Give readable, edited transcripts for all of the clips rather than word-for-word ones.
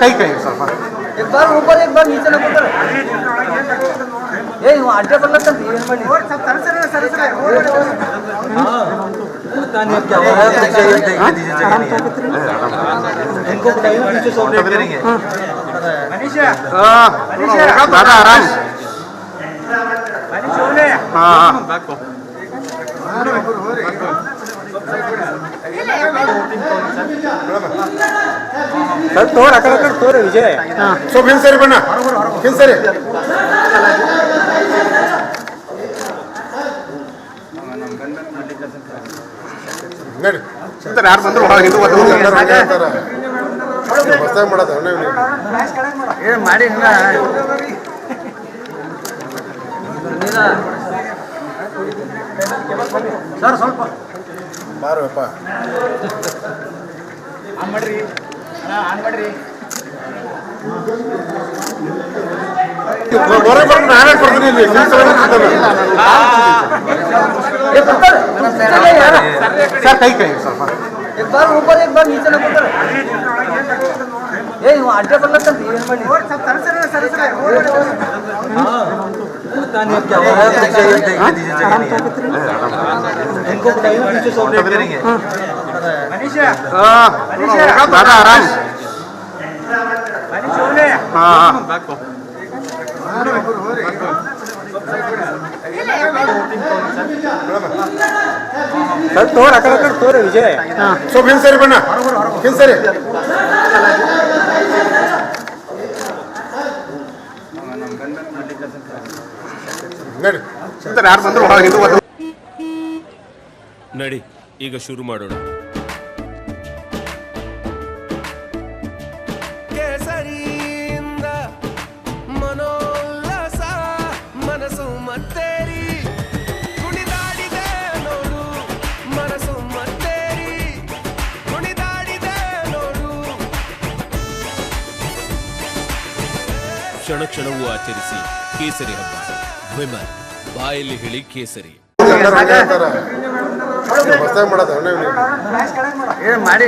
कई कई एक बार ऊपर एक बार नीचे ना पुत्र अड्डे पर लगता है क्या हो रहा है इनको बताइए पीछे सो करेंगे दादा आराम सर तोड़ अकड़ तोड़ विजय सो फिर बना फिर यार ಬಂದ್ರು ಹೊರಗಿಂದು ಹೊಸದಾಗಿ ಮಾಡೋದು ಮಾಡಿ ಸರ್ ಸ್ವಲ್ಪ ಬಾರಪ್ಪ ಆನ್ ಮಾಡ್ರಿ ನಾನೇ ಕೊಡ್ತೀನಿ सर कई कई एक बार ऊपर एक बार नीचे ना पुत्र अड्डे पर लगता है क्या हो रहा है इनको बताइए पीछे सो करेंगे दादा आराम सर तोड़ अकड़ तोड़ विजय सो फिर बना फिर यार ಬಂದ್ರು ಹೊರಗಿಂದು ನಡಿ ಈಗ ಶುರು ಮಾಡೋಣ ಕೇಸರಿಯಿಂದ ಮನೋಲ್ಲಾಸ ಮನಸ್ಸು ಮತ್ತೇರಿ ಕುಣಿದಾಡಿದೆ ನೋಡು ಮನಸ್ಸು ಮತ್ತೇರಿ ಕುಣಿದಾಡಿದೆ ನೋಡು ಕ್ಷಣ ಕ್ಷಣವೂ ಆಚರಿಸಿ ಕೇಸರಿ ಹಬ್ಬ ವಿಮಲ್ ಬಾಯಲ್ಲಿ ಹೇಳಿ ಕೇಸರಿ ಹೊಸದಾಗಿ ಮಾಡೋದು ಮಾಡಿ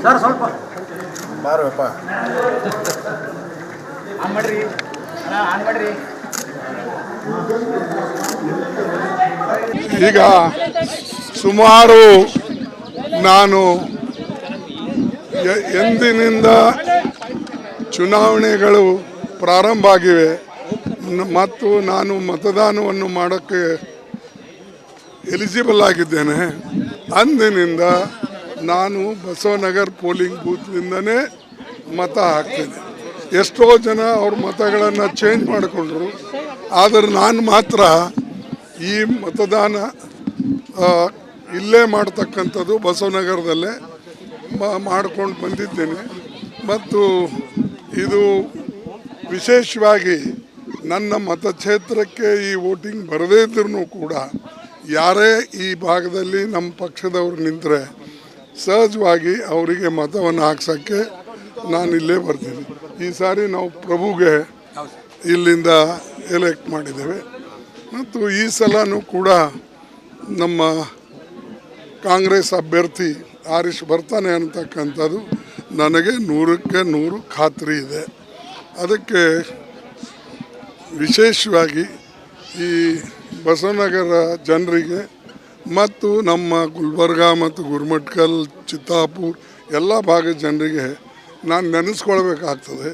ಸರ್ ಸ್ವಲ್ಪ ಬಾರಪ್ಪ ಆನ್ ಮಾಡ್ರಿ ಈಗ ಸುಮಾರು ನಾನು ಎಂದಿನಿಂದ ಚುನಾವಣೆಗಳು ಪ್ರಾರಂಭ ಆಗಿವೆ ಮತ್ತು ನಾನು ಮತದಾನವನ್ನು ಮಾಡೋಕ್ಕೆ ಎಲಿಜಿಬಲ್ ಆಗಿದ್ದೇನೆ. ಅಂದಿನಿಂದ ನಾನು ಬಸವನಗರ್ ಪೋಲಿಂಗ್ ಬೂತ್ನಿಂದನೇ ಮತ ಹಾಕ್ತೇನೆ. ಎಷ್ಟೋ ಜನ ಅವ್ರ ಮತಗಳನ್ನು ಚೇಂಜ್ ಮಾಡಿಕೊಂಡ್ರು, ಆದರೆ ನಾನು ಮಾತ್ರ ಈ ಮತದಾನ ಇಲ್ಲೇ ಮಾಡ್ತಕ್ಕಂಥದ್ದು ಬಸವನಗರದಲ್ಲೇ ಮಾಡ್ಕೊಂಡು ಬಂದಿದ್ದೇನೆ. ಮತ್ತು ಇದು ವಿಶೇಷವಾಗಿ ನನ್ನ ಮತಕ್ಷೇತ್ರಕ್ಕೆ ಈ ವೋಟಿಂಗ್ ಬರದೇ ಇದ್ರೂ ಕೂಡ ಯಾರೇ ಈ ಭಾಗದಲ್ಲಿ ನಮ್ಮ ಪಕ್ಷದವ್ರು ನಿಂತರೆ ಸಹಜವಾಗಿ ಅವರಿಗೆ ಮತವನ್ನು ಹಾಕ್ಸೋಕ್ಕೆ ನಾನು ಇಲ್ಲೇ ಬರ್ತೀನಿ. ಈ ಸಾರಿ ನಾವು ಪ್ರಭುಗೆ ಇಲ್ಲಿಂದ ಎಲೆಕ್ಟ್ ಮಾಡಿದ್ದೇವೆ ಮತ್ತು ಈ ಸಲನೂ ಕೂಡ ನಮ್ಮ ಕಾಂಗ್ರೆಸ್ ಅಭ್ಯರ್ಥಿ ಹರೀಶ್ ಬರ್ತಾನೆ ಅಂತಕ್ಕಂಥದ್ದು ನನಗೆ 100ಕ್ಕೆ 100 ಖಾತ್ರಿ ಇದೆ. ಅದಕ್ಕೆ ವಿಶೇಷವಾಗಿ ಈ ಬಸವನಗರ ಜನರಿಗೆ ಮತ್ತು ನಮ್ಮ ಗುಲ್ಬರ್ಗ ಮತ್ತು ಗುರುಮಠಕಲ್ ಚಿತ್ತಾಪುರ್ ಎಲ್ಲ ಭಾಗದ ಜನರಿಗೆ ನಾನು ನೆನೆಸ್ಕೊಳ್ಬೇಕಾಗ್ತದೆ.